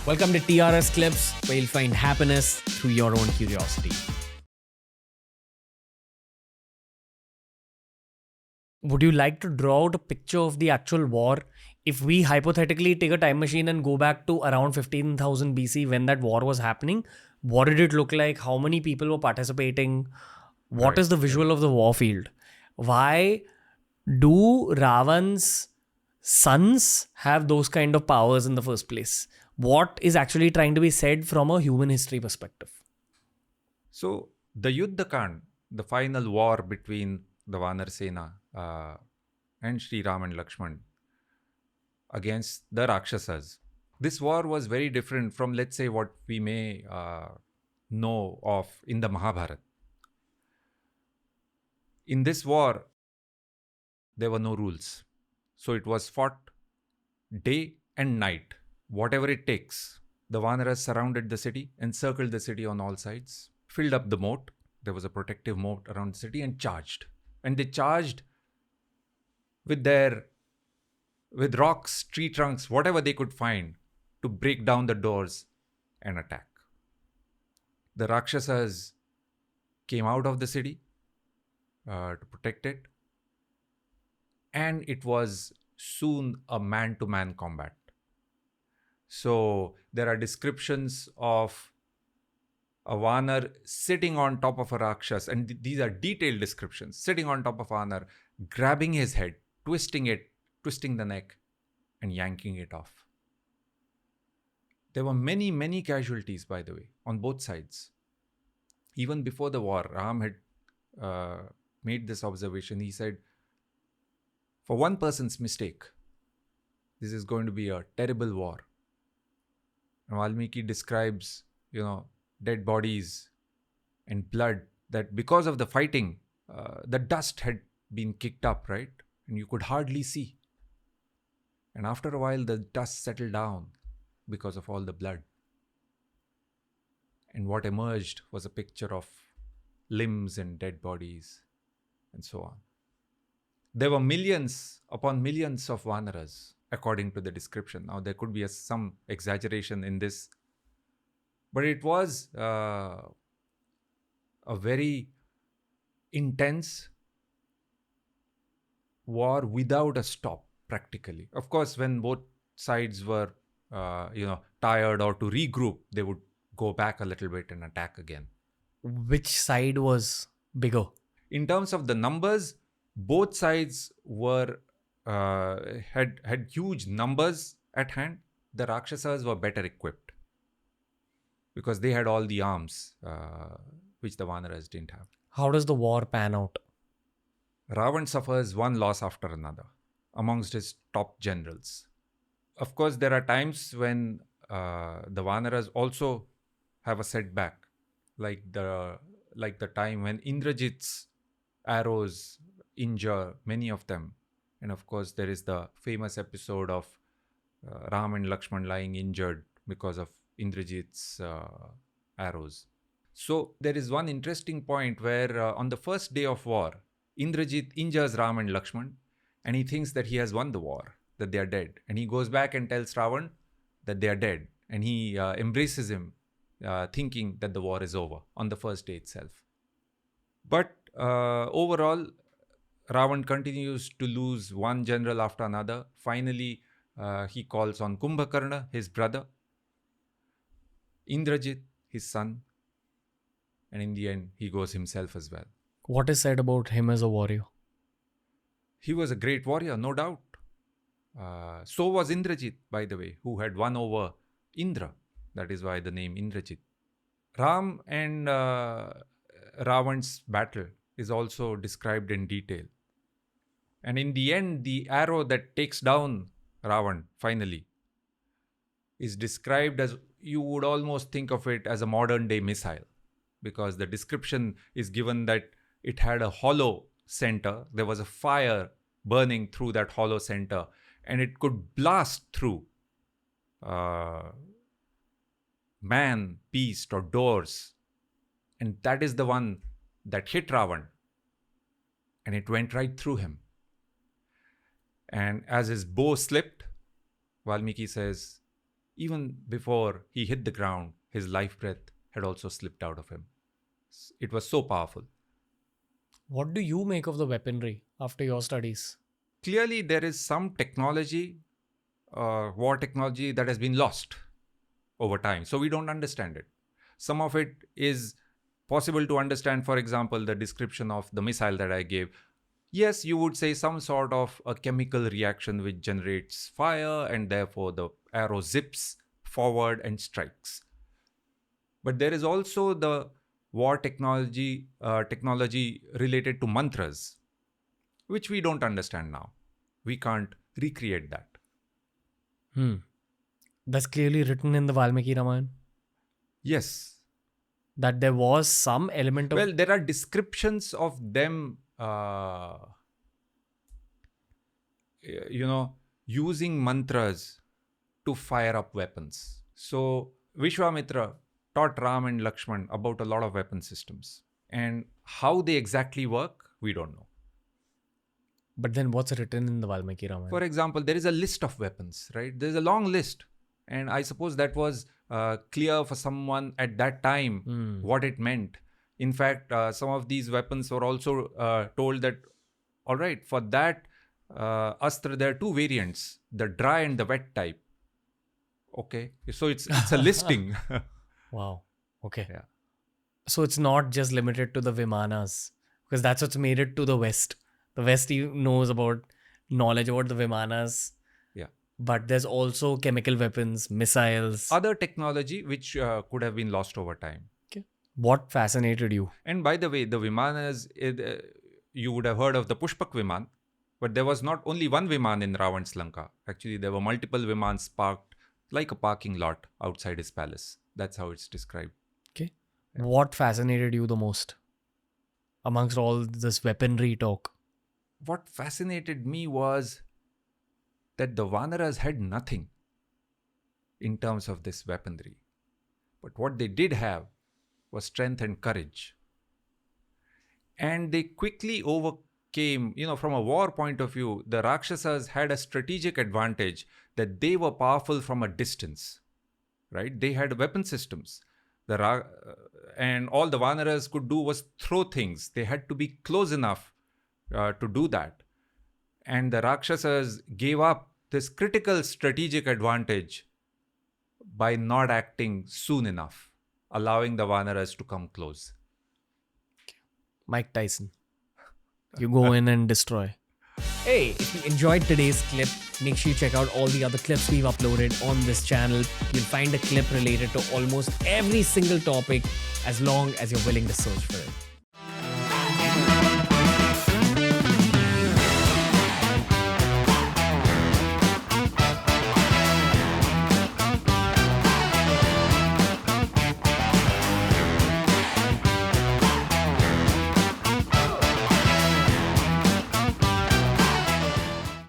Welcome to TRS Clips, where you'll find happiness through your own curiosity. Would you like to draw out a picture of the actual war? If we hypothetically take a time machine and go back to around 15,000 BC when that war was happening, what did it look like? How many people were participating? What is the visual of the war field? Why do Ravan's sons have those kind of powers in the first place? What is actually trying to be said from a human history perspective? So the Yuddha Kand, the final war between the Vanar Sena and Sri Ram and Lakshman against the Rakshasas. This war was very different from, let's say, what we may know of in the Mahabharata. In this war, there were no rules. So it was fought day and night, whatever it takes. The Vanaras surrounded the city, encircled the city on all sides, filled up the moat. There was a protective moat around the city and charged. And they charged with rocks, tree trunks, whatever they could find to break down the doors and attack. The Rakshasas came out of the city to protect it. And it was soon a man-to-man combat. So there are descriptions of a Vanar sitting on top of a Rakshas, and these are detailed descriptions, sitting on top of Vanar, grabbing his head, twisting the neck, and yanking it off. There were many, many casualties, by the way, on both sides. Even before the war, Ram had made this observation. He said, for one person's mistake, this is going to be a terrible war. And Valmiki describes, dead bodies and blood, that because of the fighting, the dust had been kicked up, right? And you could hardly see. And after a while, the dust settled down because of all the blood. And what emerged was a picture of limbs and dead bodies and so on. There were millions upon millions of Vanaras, according to the description. Now, there could be some exaggeration in this, but it was a very intense war without a stop, practically. Of course, when both sides were, tired or to regroup, they would go back a little bit and attack again. Which side was bigger? In terms of the numbers, both sides were had huge numbers at hand. The Rakshasas were better equipped because they had all the arms which the Vanaras didn't have. How does the war pan out? Ravan suffers one loss after another amongst his top generals. Of course, there are times when the Vanaras also have a setback, like the time when Indrajit's arrows injure many of them. And of course, there is the famous episode of Ram and Lakshman lying injured because of Indrajit's arrows. So there is one interesting point where on the first day of war, Indrajit injures Ram and Lakshman, and he thinks that he has won the war, that they are dead. And he goes back and tells Ravan that they are dead. And he embraces him, thinking that the war is over on the first day itself. But overall, Ravan continues to lose one general after another. Finally, he calls on Kumbhakarna, his brother, Indrajit, his son, and in the end, he goes himself as well. What is said about him as a warrior? He was a great warrior, no doubt. So was Indrajit, by the way, who had won over Indra. That is why the name Indrajit. Ram and Ravan's battle is also described in detail. And in the end, the arrow that takes down Ravan, finally, is described as, you would almost think of it as a modern day missile, because the description is given that it had a hollow center. There was a fire burning through that hollow center, and it could blast through man, beast, or doors. And that is the one that hit Ravan. And it went right through him. And as his bow slipped, Valmiki says, Even before he hit the ground, his life breath had also slipped out of him. It was so powerful. What do you make of the weaponry after your studies? Clearly, there is some technology, war technology, that has been lost over time. So we don't understand it. Some of it is possible to understand. For example, the description of the missile that I gave. Yes, you would say some sort of a chemical reaction which generates fire, and therefore the arrow zips forward and strikes. But there is also the war technology related to mantras, which we don't understand now. We can't recreate that. That's clearly written in the Valmiki Ramayana. Yes. That there was some element of... Well, there are descriptions of them, using mantras to fire up weapons. So Vishwamitra taught Ram and Lakshman about a lot of weapon systems. And how they exactly work, we don't know. But then what's written in the Valmiki Ramayana? For example, there is a list of weapons, right? There's a long list. And I suppose that was clear for someone at that time what it meant. In fact, some of these weapons were also told that, all right, for that astra, there are two variants, the dry and the wet type. Okay. So it's a listing. Wow. Okay. Yeah. So it's not just limited to the Vimanas, because that's what's made it to the West. The West knows about knowledge about the Vimanas. Yeah. But there's also chemical weapons, missiles. Other technology which could have been lost over time. Okay. What fascinated you? And by the way, the Vimanas, you would have heard of the Pushpak Viman, but there was not only one Viman in Ravan's Lanka. Actually, there were multiple Vimans parked like a parking lot outside his palace. That's how it's described. Okay. Yeah. What fascinated you the most amongst all this weaponry talk? What fascinated me was that the Vanaras had nothing in terms of this weaponry. But what they did have was strength and courage. And they quickly overcame, from a war point of view, the Rakshasas had a strategic advantage that they were powerful from a distance, right? They had weapon systems. And all the Vanaras could do was throw things. They had to be close enough to do that. And the Rakshasas gave up this critical strategic advantage by not acting soon enough, allowing the Vanaras to come close. Mike Tyson. You go in and destroy. Hey, if you enjoyed today's clip, make sure you check out all the other clips we've uploaded on this channel. You'll find a clip related to almost every single topic as long as you're willing to search for it.